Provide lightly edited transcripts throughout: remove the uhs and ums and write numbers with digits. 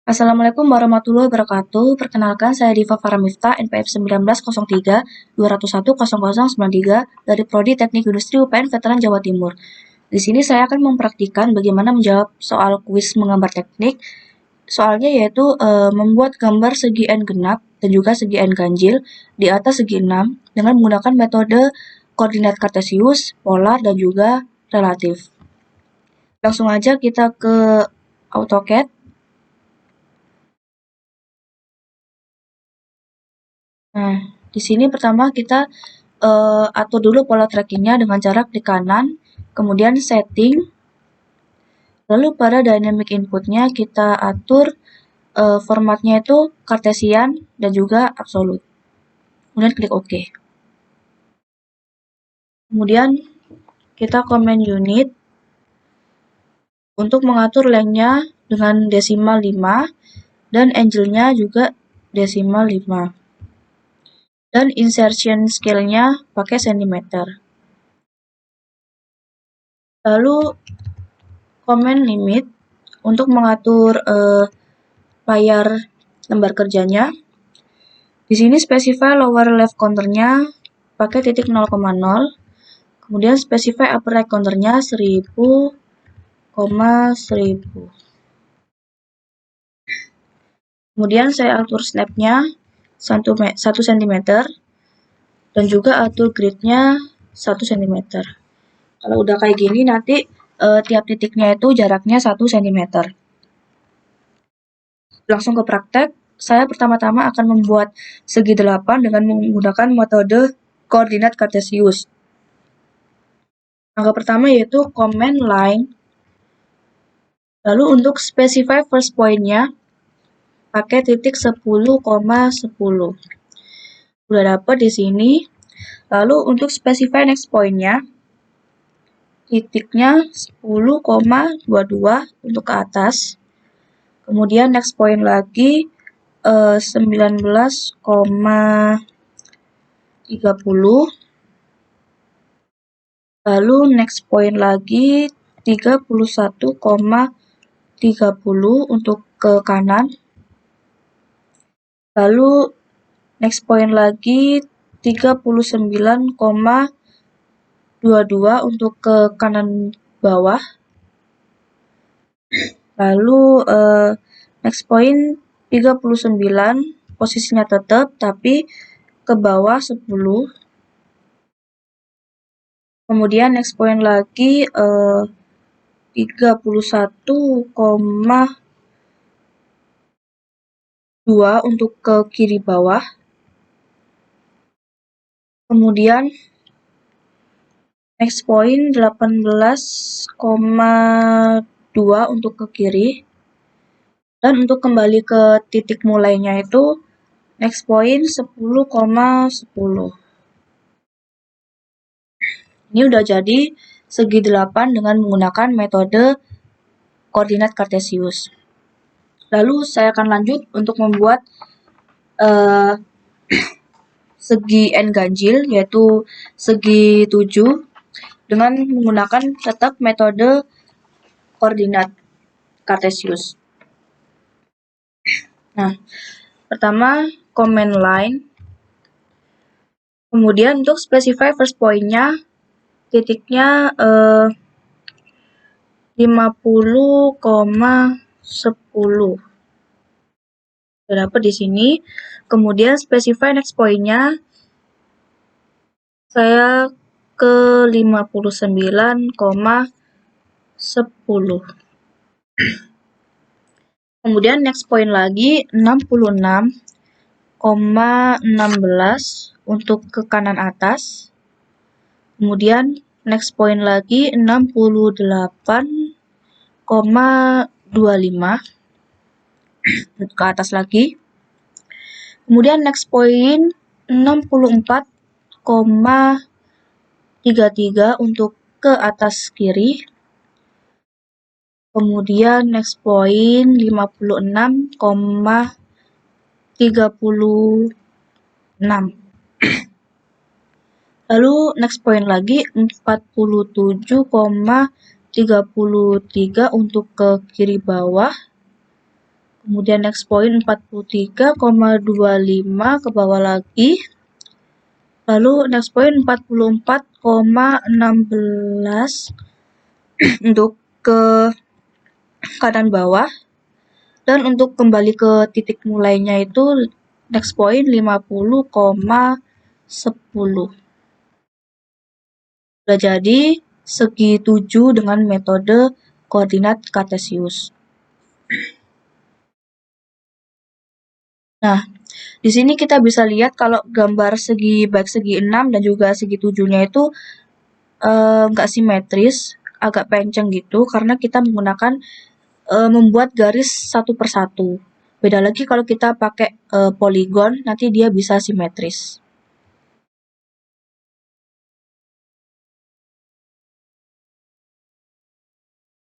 Assalamualaikum warahmatullahi wabarakatuh. Perkenalkan, saya Diva Faramifta, NPF 1903 201 0093 dari Prodi Teknik Industri UPN Veteran Jawa Timur. Di sini saya akan mempraktikkan bagaimana menjawab soal kuis menggambar teknik. Soalnya yaitu membuat gambar segi N genap dan juga segi N ganjil di atas segi 6 dengan menggunakan metode koordinat kartesius, polar, dan juga relatif. Langsung aja kita ke AutoCAD. Nah, di sini pertama kita atur dulu pola trackingnya dengan cara klik kanan, kemudian setting, lalu pada dynamic inputnya kita atur formatnya itu Cartesian dan juga absolute. Kemudian klik OK. Kemudian kita command unit untuk mengatur lengthnya dengan desimal 5 dan angle-nya juga desimal 5. Dan insertion scale-nya pakai cm. Lalu command limit untuk mengatur layar lembar kerjanya. Di sini specify lower left counter-nya pakai titik 0,0. Kemudian specify upper right counter-nya 1000, 1000. Kemudian saya atur snap-nya 1 cm dan juga atur grid-nya 1 cm. Kalau udah kayak gini nanti tiap titiknya itu jaraknya 1 cm. Langsung ke praktek. Saya pertama-tama akan membuat segi 8 dengan menggunakan metode koordinat kartesius. Langkah pertama yaitu command line. Lalu untuk specify first point-nya pakai titik 10,10. Udah dapet di sini. Lalu untuk specify next point-nya titiknya 10,22 untuk ke atas. Kemudian next point lagi 19,30. Lalu next point lagi 31,30 untuk ke kanan. Lalu next point lagi 39,22 untuk ke kanan bawah. Lalu next point 39 posisinya tetap tapi ke bawah 10. Kemudian next point lagi 31,2 untuk ke kiri bawah. Kemudian next point 18,2 untuk ke kiri. Dan untuk kembali ke titik mulainya itu next point 10,10. Ini udah jadi segi 8 dengan menggunakan metode koordinat kartesius. Lalu saya akan lanjut untuk membuat segi N ganjil yaitu segi 7 dengan menggunakan tetap metode koordinat kartesius. Nah, pertama command line. Kemudian untuk specify first point-nya titiknya 50,10. Sudah dapat di sini. Kemudian specify next point-nya saya ke 59,10. Kemudian next point lagi 66,16 untuk ke kanan atas. Kemudian next point lagi 68,25 untuk ke atas lagi. Kemudian next point 64,33 untuk ke atas kiri. Kemudian next point 56,36. Lalu next point lagi 47,33 untuk ke kiri bawah. Kemudian next point 43,25 ke bawah lagi. Lalu next point 44,16 untuk ke kanan bawah. Dan untuk kembali ke titik mulainya itu next point 50,10. Sudah jadi segi 7 dengan metode koordinat kartesius. Nah, di sini kita bisa lihat kalau gambar segi baik segi 6 dan juga segi 7-nya itu nggak simetris, agak penceng gitu karena kita menggunakan membuat garis satu persatu. Beda lagi kalau kita pakai poligon, nanti dia bisa simetris.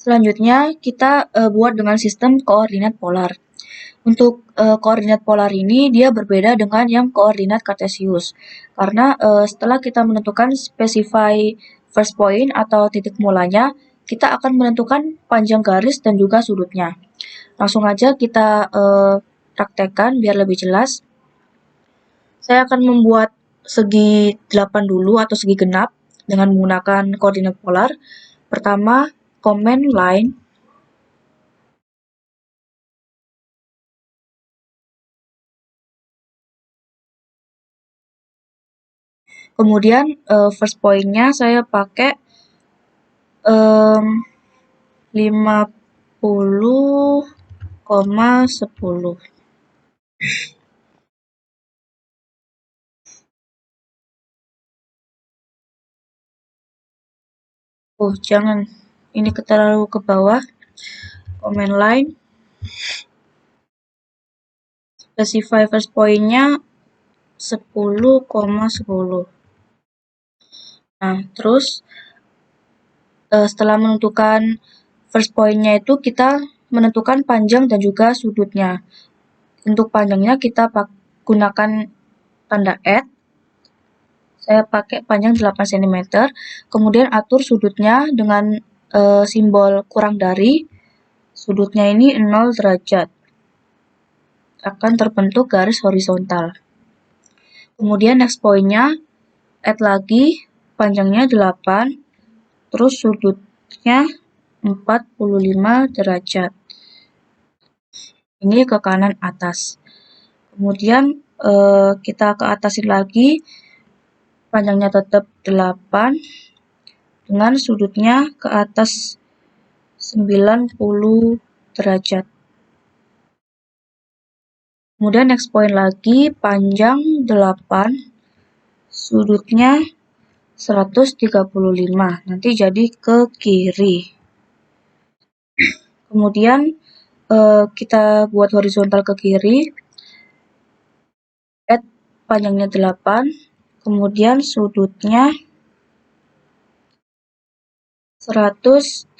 Selanjutnya kita buat dengan sistem koordinat polar. Untuk koordinat polar ini dia berbeda dengan yang koordinat kartesius. Karena setelah kita menentukan specify first point atau titik mulanya, kita akan menentukan panjang garis dan juga sudutnya. Langsung aja kita praktekkan biar lebih jelas. Saya akan membuat segi 8 dulu atau segi genap dengan menggunakan koordinat polar. Pertama, command line. Kemudian first point-nya saya pakai 50,10. Oh, jangan. Ini terlalu ke bawah. Command line. Specify first point-nya 10,10. Nah, terus setelah menentukan first point-nya itu kita menentukan panjang dan juga sudutnya. Untuk panjangnya kita gunakan tanda add. Saya pakai panjang 8 cm. Kemudian atur sudutnya dengan simbol kurang dari. Sudutnya ini 0 derajat. Akan terbentuk garis horizontal. Kemudian next point-nya add lagi, panjangnya 8, terus sudutnya 45 derajat. Ini ke kanan atas. Kemudian kita ke atasin lagi, panjangnya tetap 8, dengan sudutnya ke atas 90 derajat. Kemudian next point lagi, panjang 8, sudutnya 135, nanti jadi ke kiri. Kemudian kita buat horizontal ke kiri, add panjangnya 8, kemudian sudutnya 180.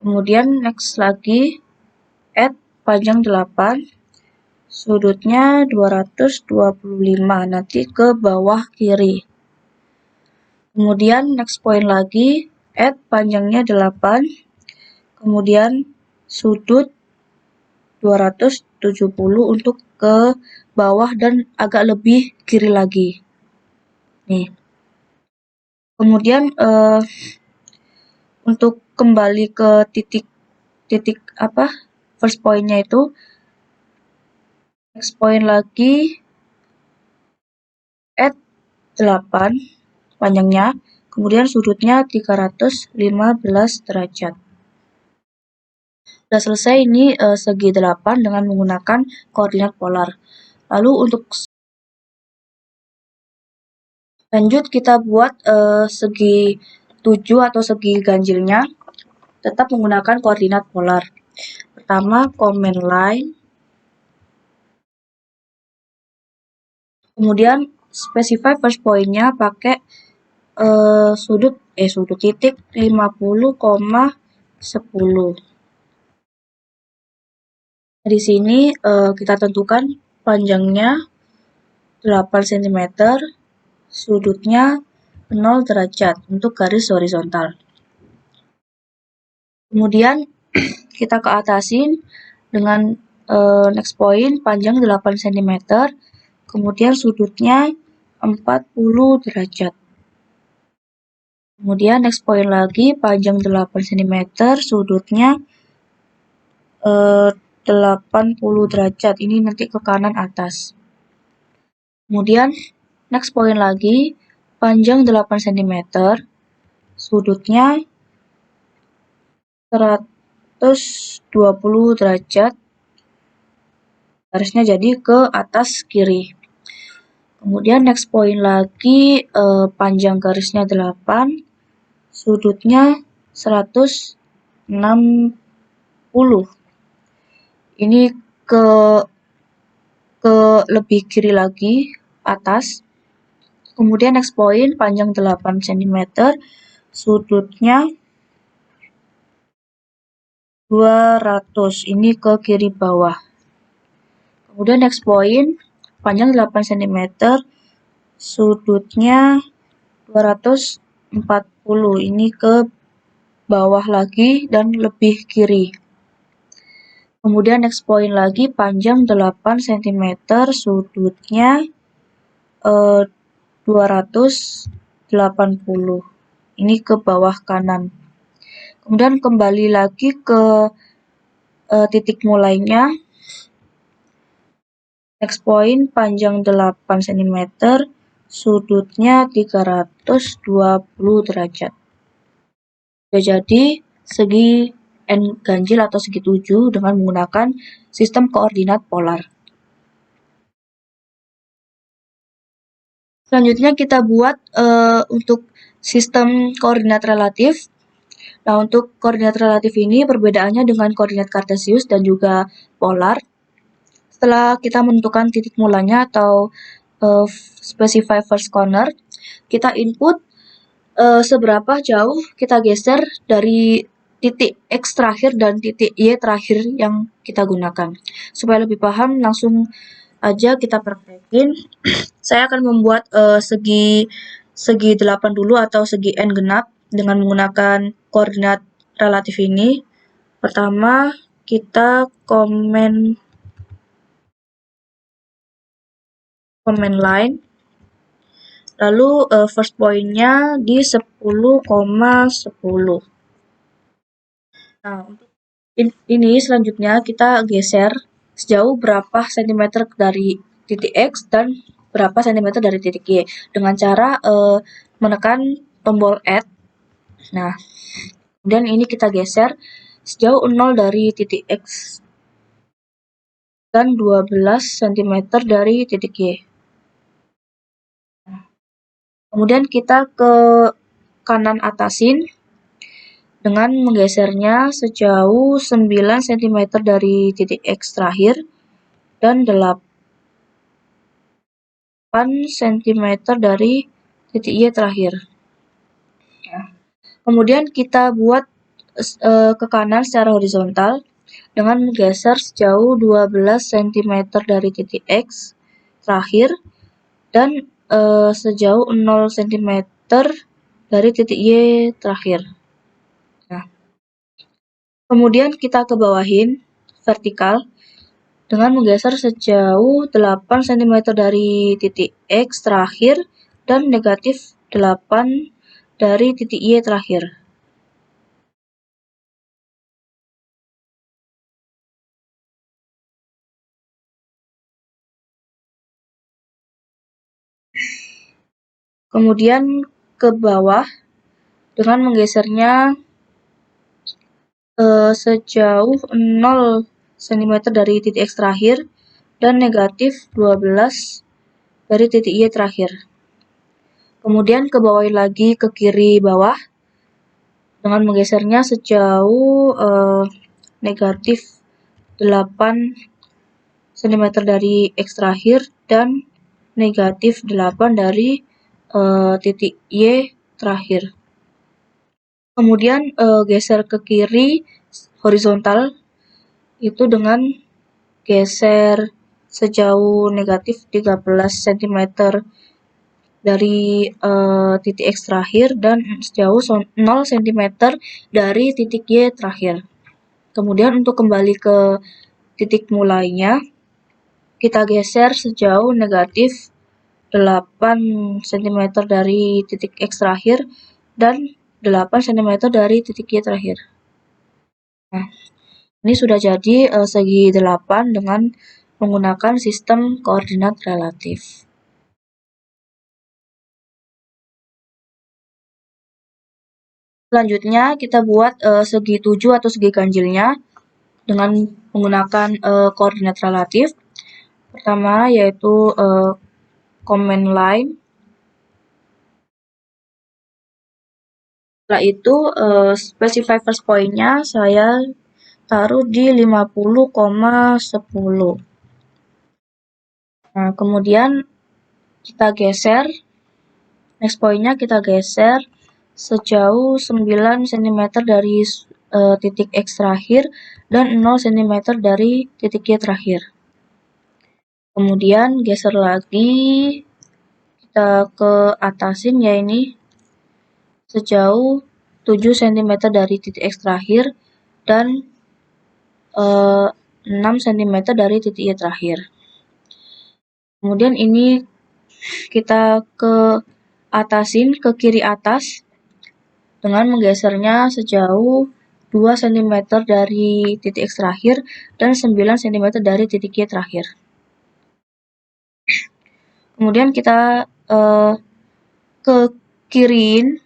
Kemudian next lagi, add panjang 8, sudutnya 225, nanti ke bawah kiri. Kemudian next point lagi, add panjangnya 8, kemudian sudut 270 untuk ke bawah dan agak lebih kiri lagi. Nih. Kemudian untuk kembali ke titik first point-nya itu, next point lagi, add 8 panjangnya, kemudian sudutnya 315 derajat. Sudah selesai ini segi 8 dengan menggunakan koordinat polar. Lalu untuk lanjut kita buat segi 7 atau segi ganjilnya tetap menggunakan koordinat polar. Pertama, command line. Kemudian specify first point-nya pakai sudut titik 50,10. Di sini kita tentukan panjangnya 8 cm, sudutnya 0 derajat untuk garis horizontal. Kemudian kita ke atasin dengan next point panjang 8 cm, kemudian sudutnya 40 derajat. Kemudian next point lagi panjang 8 cm, sudutnya 80 derajat. Ini nanti ke kanan atas. Kemudian next point lagi panjang 8 cm, sudutnya 120 derajat. Garisnya jadi ke atas kiri. Kemudian next point lagi panjang garisnya 8, sudutnya 160. Ini ke lebih kiri lagi atas. Kemudian next point panjang 8 cm, sudutnya 200. Ini ke kiri bawah. Kemudian next point panjang 8 cm, sudutnya 240. Ini ke bawah lagi dan lebih kiri. Kemudian next point lagi panjang 8 cm, sudutnya 280. Ini ke bawah kanan. Kemudian kembali lagi ke titik mulainya. Next point panjang 8 cm, sudutnya 320 derajat. Sudah jadi segi N ganjil atau segi 7 dengan menggunakan sistem koordinat polar. Selanjutnya kita buat untuk sistem koordinat relatif. Nah, untuk koordinat relatif ini perbedaannya dengan koordinat kartesius dan juga polar. Setelah kita menentukan titik mulanya atau specify first corner, kita input seberapa jauh kita geser dari titik X terakhir dan titik Y terakhir yang kita gunakan. Supaya lebih paham, langsung aja kita praktekin. Saya akan membuat segi 8 dulu atau segi N genap dengan menggunakan koordinat relatif ini. Pertama, kita comment line. Lalu first point-nya di 10,10. Nah, untuk ini selanjutnya kita geser sejauh berapa sentimeter dari titik X dan berapa sentimeter dari titik Y dengan cara menekan tombol add. Nah, kemudian ini kita geser sejauh 0 dari titik X dan 12 cm dari titik Y. Kemudian kita ke kanan atasin dengan menggesernya sejauh 9 cm dari titik X terakhir dan 8 cm dari titik Y terakhir. Nah, kemudian kita buat ke kanan secara horizontal dengan menggeser sejauh 12 cm dari titik X terakhir dan sejauh 0 cm dari titik Y terakhir. Nah, kemudian kita ke bawahin vertikal dengan menggeser sejauh 8 cm dari titik X terakhir dan negatif 8 dari titik Y terakhir. Kemudian ke bawah dengan menggesernya sejauh 0 cm dari titik X terakhir dan negatif 12 dari titik Y terakhir. Kemudian ke bawah lagi ke kiri bawah dengan menggesernya sejauh negatif 8 cm dari X terakhir dan negatif 8 dari titik Y terakhir. Kemudian geser ke kiri horizontal itu dengan geser sejauh negatif 13 cm dari titik X terakhir dan sejauh 0 cm dari titik Y terakhir. Kemudian untuk kembali ke titik mulainya, kita geser sejauh negatif 8 cm dari titik X terakhir dan 8 cm dari titik Y terakhir. Nah, ini sudah jadi segi 8 dengan menggunakan sistem koordinat relatif. Selanjutnya kita buat segi 7 atau segi ganjilnya dengan menggunakan koordinat relatif. Pertama yaitu command line. Setelah itu specify first point-nya saya taruh di 50,10. Nah, kemudian kita geser, next point-nya kita geser sejauh 9 cm dari titik X terakhir dan 0 cm dari titik Y terakhir. Kemudian geser lagi, kita ke atasin ya ini, sejauh 7 cm dari titik X terakhir dan 6 cm dari titik Y terakhir. Kemudian ini kita ke atasin ke kiri atas dengan menggesernya sejauh 2 cm dari titik X terakhir dan 9 cm dari titik Y terakhir. Kemudian kita ke kiri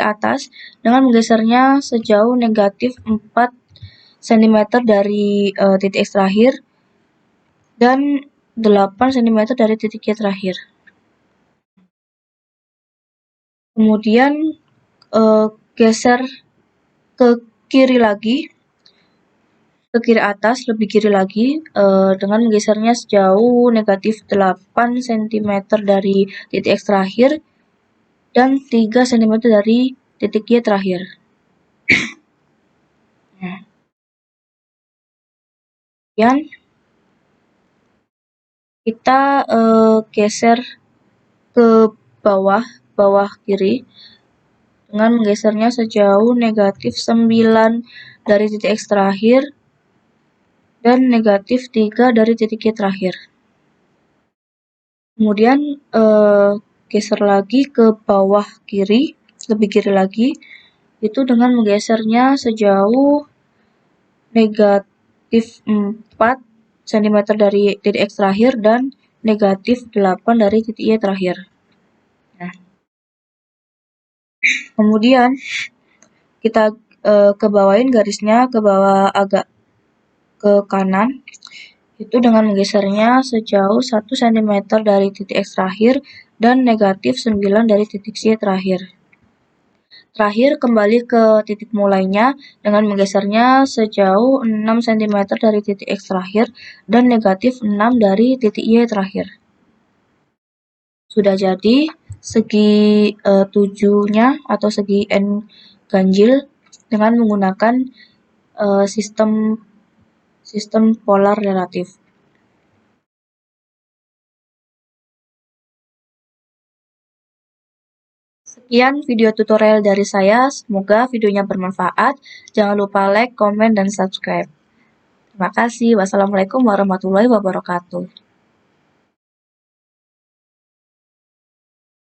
atas dengan menggesernya sejauh negatif 4 cm dari titik X terakhir dan 8 cm dari titik Y terakhir. Kemudian geser ke kiri lagi, ke kiri atas, lebih kiri lagi, dengan menggesernya sejauh negatif 8 cm dari titik X terakhir dan 3 cm dari titik Y terakhir. Nah, kemudian kita geser ke bawah kiri dengan menggesernya sejauh negatif 9 dari titik X terakhir dan negatif 3 dari titik Y terakhir. Kemudian geser lagi ke bawah kiri, lebih kiri lagi, itu dengan menggesernya sejauh negatif 4 cm dari titik X terakhir dan negatif 8 dari titik Y terakhir. Nah, kemudian kita kebawain garisnya, ke bawah agak ke kanan, itu dengan menggesernya sejauh 1 cm dari titik X terakhir dan negatif 9 dari titik Y terakhir. Terakhir kembali ke titik mulainya dengan menggesernya sejauh 6 cm dari titik X terakhir dan negatif 6 dari titik Y terakhir. Sudah jadi segi 7-nya atau segi N ganjil dengan menggunakan sistem polar relatif. Sekian video tutorial dari saya, semoga videonya bermanfaat. Jangan lupa like, komen, dan subscribe. Terima kasih. Wassalamualaikum warahmatullahi wabarakatuh.